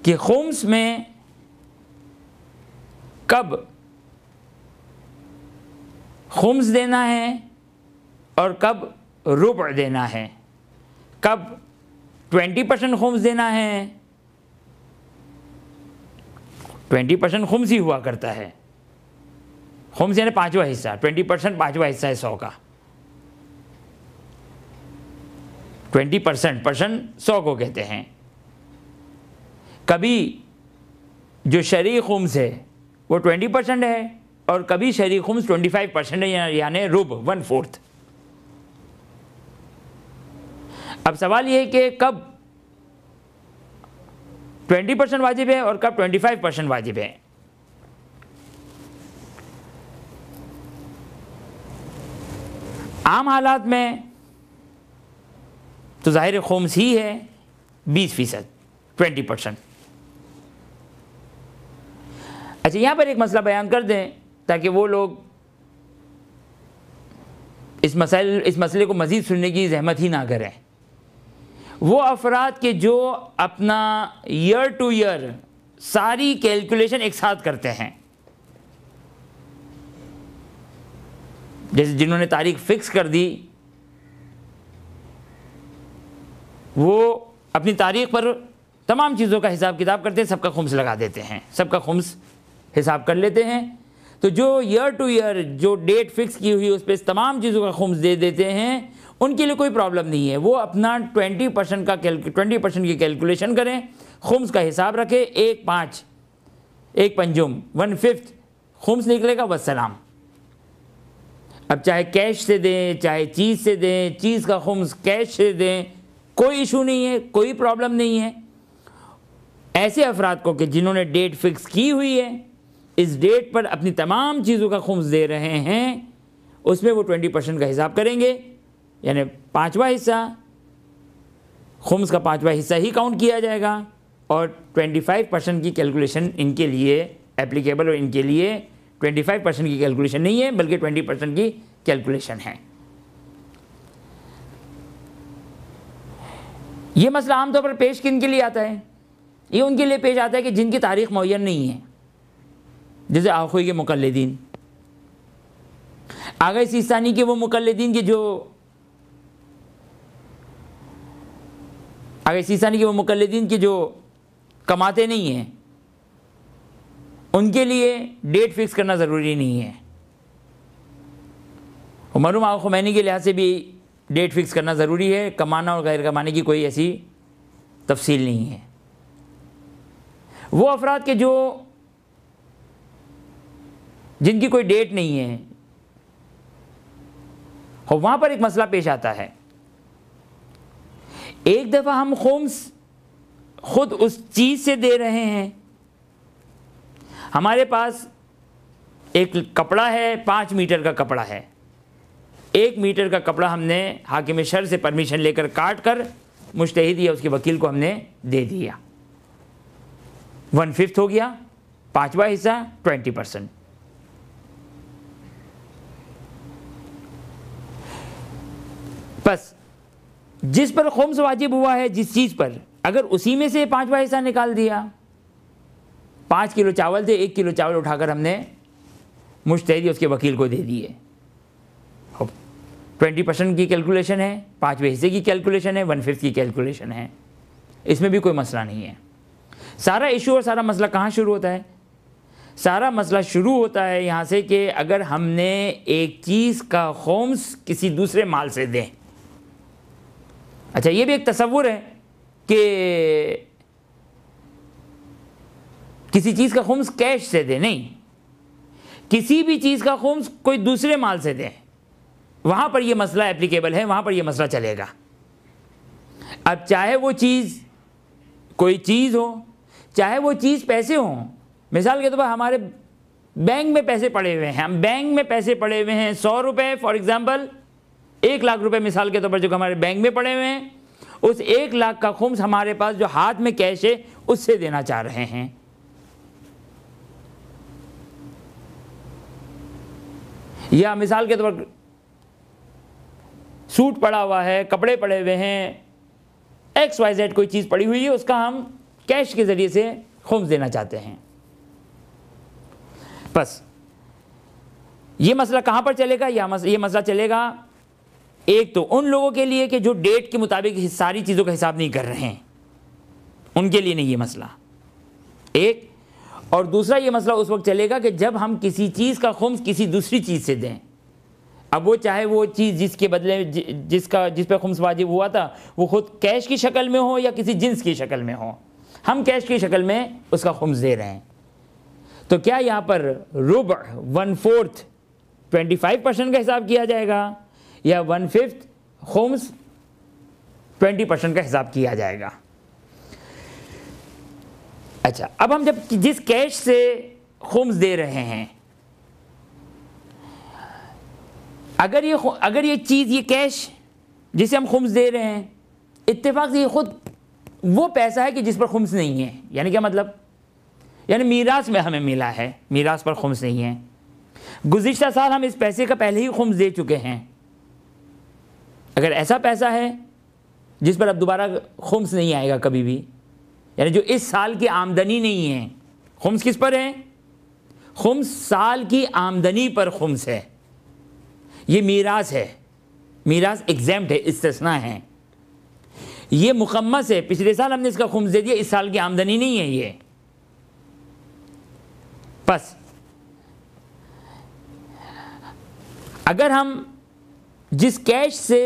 कि खुम्स में कब खुम्स देना है और कब रुबअ देना है, कब 20% खुम्स देना है। 20% खुम्स ही हुआ करता है। खुम्स यानी पाँचवा हिस्सा, 20% पाँचवा हिस्सा है 100 का। 20% 100 को कहते हैं। कभी जो शरई खुम्स है वो 20% है और कभी शरई खुम्स 25% है, यानी रुब 1/4। अब सवाल ये है कि कब 20% वाजिब है और कब 25% वाजिब है। आम हालात में तो ज़ाहिर खुम्स ही है 20%, 20%। अच्छा, यहाँ पर एक मसला बयान कर दें ताकि वो लोग इस मसले को मज़ीद सुनने की ज़हमत ही ना करें। वो अफराद के जो अपना ईयर टू ईयर सारी कैलकुलेशन एक साथ करते हैं, जैसे जिन्होंने तारीख फ़िक्स कर दी, वो अपनी तारीख पर तमाम चीज़ों का हिसाब किताब करते हैं, सबका खुम्स लगा देते हैं, सबका खुम्स हिसाब कर लेते हैं। तो जो ईयर टू ईयर जो डेट फिक्स की हुई उस पर तमाम चीज़ों का खुम्स दे देते हैं, उनके लिए कोई प्रॉब्लम नहीं है। वो अपना 20% की कैलकुलेशन करें, खुम्स का हिसाब रखें, 1 पंजुम 1/5 खुम्स निकलेगा, वस्सलाम। अब चाहे कैश से दें, चाहे चीज़ से दें, चीज़ का खुम्स कैश से दें, कोई इशू नहीं है, कोई प्रॉब्लम नहीं है। ऐसे अफराद को कि जिन्होंने डेट फिक्स की हुई है, इस डेट पर अपनी तमाम चीज़ों का खुम्स दे रहे हैं, उसमें वो 20% का हिसाब करेंगे, यानी पाँचवा हिस्सा, खुम्स का पाँचवा हिस्सा ही काउंट किया जाएगा और 25% की कैलकुलेशन इनके लिए एप्लीकेबल, और इनके लिए 25% की कैलकुलेशन नहीं है बल्कि 20% की कैलकुलेशन है। ये मसला आमतौर पर पेश किन के लिए आता है? ये उनके लिए पेश आता है कि जिनकी तारीख मुअय्यन नहीं है, जैसे आखुई के मुकल्लिदीन, आगे सिस्तानी के वो मुकल्लिदीन के जो आगे सिस्तानी के वो मुकल्लिदीन के जो कमाते नहीं हैं, उनके लिए डेट फिक्स करना ज़रूरी नहीं है। मरहूम आगा खुमैनी के लिहाज से भी डेट फिक्स करना ज़रूरी है, कमाना और गैर कमाने की कोई ऐसी तफसील नहीं है। वो अफराद के जो जिनकी कोई डेट नहीं है, और वहाँ पर एक मसला पेश आता है। एक दफ़ा हम खुम्स खुद उस चीज़ से दे रहे हैं, हमारे पास एक कपड़ा है, 5 मीटर का कपड़ा है, 1 मीटर का कपड़ा हमने हाकिम शर से परमिशन लेकर काट कर मुज्तहिद या उसके वकील को हमने दे दिया, 1/5 हो गया, पाँचवा हिस्सा 20%। बस जिस पर खुम्स वाजिब हुआ है, जिस चीज़ पर, अगर उसी में से पाँचवा हिस्सा निकाल दिया, 5 किलो चावल थे, 1 किलो चावल उठाकर हमने मुज्तहिद या उसके वकील को दे दिए, 20% की कैलकुलेशन है, पाँचवें हिस्से की कैलकुलेशन है, 1/5 की कैलकुलेशन है, इसमें भी कोई मसला नहीं है। सारा इशू और सारा मसला कहाँ शुरू होता है? सारा मसला शुरू होता है यहाँ से कि अगर हमने एक चीज़ का खुम्स किसी दूसरे माल से दें। अच्छा, ये भी एक तसव्वुर है कि किसी चीज़ का खुम्स कैश से दें, नहीं, किसी भी चीज़ का खुम्स कोई दूसरे माल से दें, वहाँ पर यह मसला एप्लीकेबल है, वहाँ पर यह मसला चलेगा। अब चाहे वो चीज़ कोई चीज़ हो, चाहे वो चीज़ पैसे हों। मिसाल के तौर पर हमारे बैंक में पैसे पड़े हुए हैं, हम बैंक में पैसे पड़े हुए हैं 100 रुपये, फॉर एग्ज़ाम्पल 1 लाख रुपए मिसाल के तौर पर जो हमारे बैंक में पड़े हुए हैं, उस 1 लाख का खुम्स हमारे पास जो हाथ में कैश है उससे देना चाह रहे हैं। या मिसाल के तौर पर सूट पड़ा हुआ है, कपड़े पड़े हुए हैं, XYZ कोई चीज़ पड़ी हुई है, उसका हम कैश के ज़रिए से खुम्स देना चाहते हैं। बस ये मसला कहाँ पर चलेगा? ये मसला चलेगा एक तो उन लोगों के लिए कि जो डेट के मुताबिक सारी चीज़ों का हिसाब नहीं कर रहे हैं, उनके लिए नहीं ये मसला एक। और दूसरा ये मसला उस वक्त चलेगा कि जब हम किसी चीज़ का खुम्स किसी दूसरी चीज़ से दें, अब वो चाहे वो चीज़ जिसके बदले जिस पे खुम्स वाजिब हुआ था वो खुद कैश की शक्ल में हो या किसी जिन्स की शक्ल में हो, हम कैश की शक्ल में उसका खुम्स दे रहे हैं, तो क्या यहाँ पर रुब 1/4 25% का हिसाब किया जाएगा या 1/5 खुम्स 20% का हिसाब किया जाएगा? अच्छा, अब हम जब जिस कैश से खुम्स दे रहे हैं, अगर ये चीज़, ये कैश जिसे हम खुम्स दे रहे हैं, इत्तेफाक से ये खुद वो पैसा है कि जिस पर खुम्स नहीं है, यानी क्या मतलब, यानी मीरास में हमें मिला है, मीरास पर खुम्स नहीं है, गुज़िश्ता साल हम इस पैसे का पहले ही खुम्स दे चुके हैं। अगर ऐसा पैसा है जिस पर अब दोबारा खुम्स नहीं आएगा कभी भी, यानी जो इस साल की आमदनी नहीं है, खुम्स किस पर है? खुम्स साल की आमदनी पर खुम्स है, ये मीरास है, मीरास एग्जेम्प्ट है, इस्तिस्ना है, ये मुकम्मस है, पिछले साल हमने इसका खुम्स दे दिया, इस साल की आमदनी नहीं है ये। बस अगर हम जिस कैश से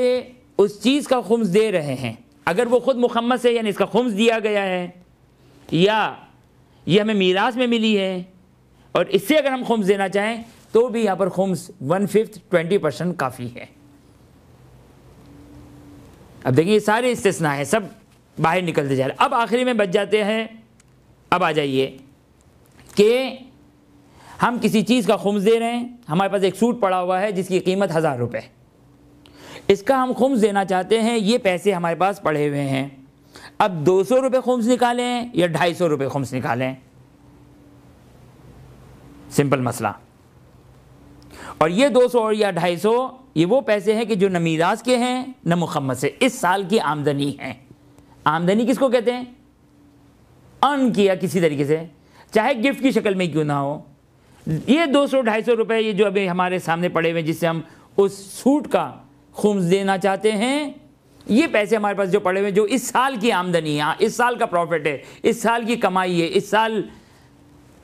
उस चीज़ का खुम्स दे रहे हैं, अगर वो ख़ुद मुकम्मस है, यानी इसका खुम्स दिया गया है, या ये हमें मीरास में मिली है, और इससे अगर हम खुम्स देना चाहें तो भी यहाँ पर खुम्स 1/5 20% काफ़ी है। अब देखिए ये सारे इस्तिस्ना है, सब बाहर निकलते जा रहे हैं। अब आखिरी में बच जाते हैं, अब आ जाइए कि हम किसी चीज़ का खुम्स दे रहे हैं, हमारे पास एक सूट पड़ा हुआ है जिसकी कीमत 1000 रुपये, इसका हम खुम्स देना चाहते हैं, ये पैसे हमारे पास पड़े हुए हैं। अब 200 रुपये खुम्स निकालें या 250 रुपये खुम्स निकालें, सिंपल मसला। और ये 200 और या 250 ये वो पैसे हैं कि जो न मीरास के हैं न मुखम्मस है, इस साल की आमदनी है। आमदनी किसको कहते हैं? अर्न किया किसी तरीके से, चाहे गिफ्ट की शक्ल में क्यों ना हो। ये 200-250 रुपये ये जो अभी हमारे सामने पड़े हुए, जिससे हम उस सूट का खुम्स देना चाहते हैं, ये पैसे हमारे पास जो पड़े हुए, जो इस साल की आमदनी है, इस साल का प्रॉफिट है, इस साल की कमाई है, इस साल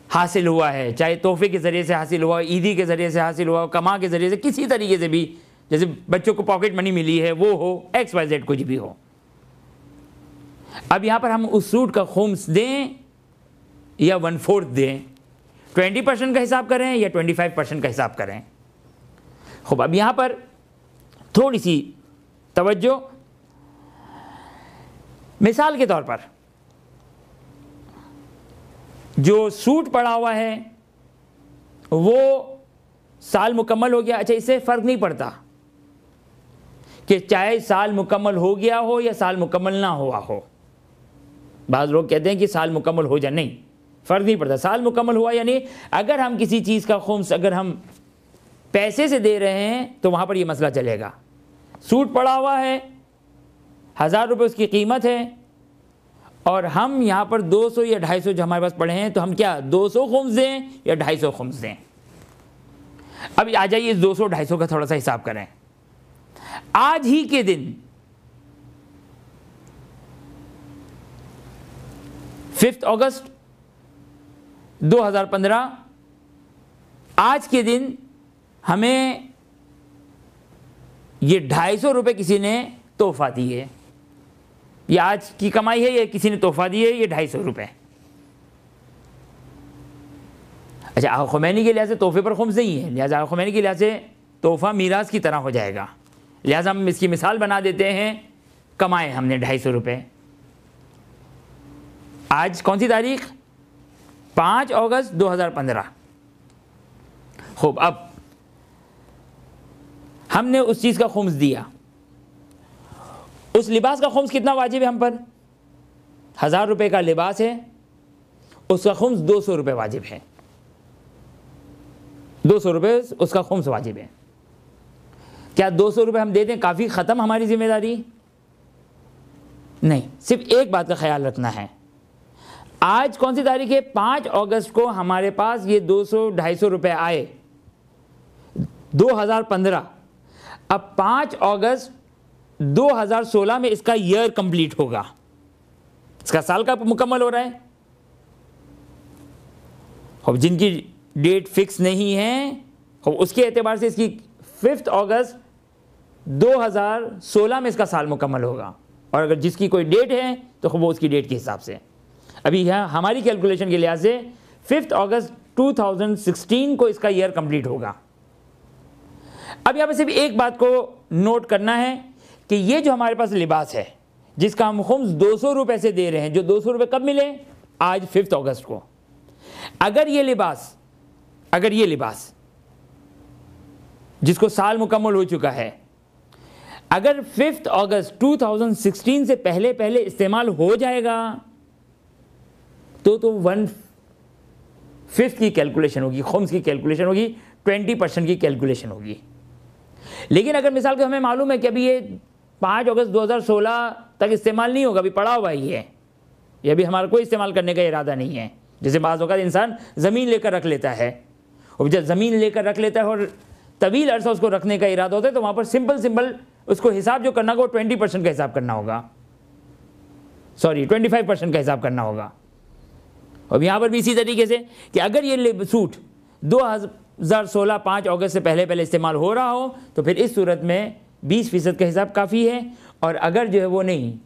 हासिल हुआ है, चाहे तोहफे के ज़रिए से हासिल हुआ, ईदी के ज़रिए से हासिल हुआ, कमा के ज़रिए से, किसी तरीके से भी, जैसे बच्चों को पॉकेट मनी मिली है वो हो, XYZ कुछ भी हो। अब यहाँ पर हम उस सूट का खुम्स दें या 1/4 दें, 20% का हिसाब करें या 25% का हिसाब करें। खूब, अब यहाँ पर थोड़ी सी तवज्जो, मिसाल के तौर पर जो सूट पड़ा हुआ है वो साल मुकम्मल हो गया, अच्छा इससे फ़र्क नहीं पड़ता कि चाहे साल मुकम्मल हो गया हो या साल मुकम्मल ना हुआ हो। बाज़ लोग कहते हैं कि साल मुकम्मल हो जाए, नहीं, फ़र्क नहीं पड़ता, साल मुकम्मल हुआ यानी अगर हम किसी चीज़ का खुम्स अगर हम पैसे से दे रहे हैं तो वहाँ पर ये मसला चलेगा। सूट पड़ा हुआ है, 1000 रुपये उसकी कीमत है, और हम यहाँ पर 200 या 250 जो हमारे पास पड़े हैं, तो हम क्या 200 खुम्स दें या 250 खुम्स दें? अब आ जाइए इस 200-250 का थोड़ा सा हिसाब करें। आज ही के दिन 5 अगस्त 2015, आज के दिन हमें ये 250 रुपये किसी ने तोहफा दी है, ये आज की कमाई है, ये किसी ने तोहफा दी है, ये 250 रुपये। अच्छा, आका खुमैनी के लिहाज से तोहफे पर खुम्स नहीं है, लिहाजा आका खुमैनी के लिहाज से तोहफा मीरास की तरह हो जाएगा, लिहाजा हम इसकी मिसाल बना देते हैं, कमाए हमने 250 रुपये। आज कौन सी तारीख? 5 अगस्त 2015। खूब, अब हमने उस चीज़ का खुम्स दिया, उस लिबास का खुम्स कितना वाजिब है हम पर? 1000 रुपये का लिबास है, उसका खुम्स 200 रुपये वाजिब है, 200 रुपये उसका खुम्स वाजिब है। क्या 200 रुपये हम दे दें काफ़ी, ख़त्म हमारी जिम्मेदारी? नहीं, सिर्फ एक बात का ख्याल रखना है, आज कौन सी तारीख है? 5 अगस्त को हमारे पास ये 200-250 रुपए आए 2015। अब 5 अगस्त 2016 में इसका ईयर कंप्लीट होगा, इसका साल का मुकम्मल हो रहा है। अब जिनकी डेट फिक्स नहीं है उसके एतबार से इसकी 5 अगस्त 2016 में इसका साल मुकम्मल होगा, और अगर जिसकी कोई डेट है तो वो उसकी डेट के हिसाब से। अभी यहाँ हमारी कैलकुलेशन के लिहाज से 5 अगस्त 2016 को इसका ईयर कंप्लीट होगा। अब यहाँ पे सिर्फ एक बात को नोट करना है कि ये जो हमारे पास लिबास है जिसका हम खुम्स 200 रुपये से दे रहे हैं, जो 200 रुपये कब मिले? आज 5 अगस्त को। अगर ये लिबास जिसको साल मुकम्मल हो चुका है, अगर 5 अगस्त 2016 से पहले पहले इस्तेमाल हो जाएगा तो 1/5 की कैलकुलेशन होगी, खुम्स की कैलकुलेशन होगी, 20% की कैलकुलेशन होगी। लेकिन अगर मिसाल के हमें मालूम है कि अभी ये 5 अगस्त 2016 तक इस्तेमाल नहीं होगा, अभी पड़ा हुआ ही है, ये अभी हमारा कोई इस्तेमाल करने का इरादा नहीं है। जैसे बाज़ औक़ात इंसान ज़मीन लेकर रख लेता है, और जब ज़मीन लेकर रख लेता है और तवील अरसा उसको रखने का इरादा होता है तो वहाँ पर सिंपल उसको हिसाब जो करना होगा वो 20% का हिसाब करना होगा, 25% का हिसाब करना होगा। अब यहाँ पर भी इसी तरीके से कि अगर ये सूट 2016 5 अगस्त से पहले पहले इस्तेमाल हो रहा हो तो फिर इस सूरत में 20% का हिसाब काफ़ी है, और अगर जो है वो नहीं,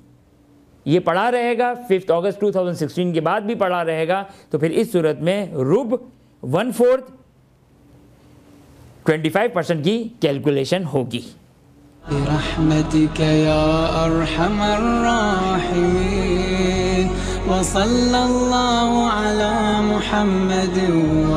ये पड़ा रहेगा 5 अगस्त 2016 के बाद भी पड़ा रहेगा, तो फिर इस सूरत में रुब 1/4 25% की कैलकुलेशन होगी। बिरहमतिका या अरहमर राहिमीन व सल्लल्लाहु अला मुहम्मद व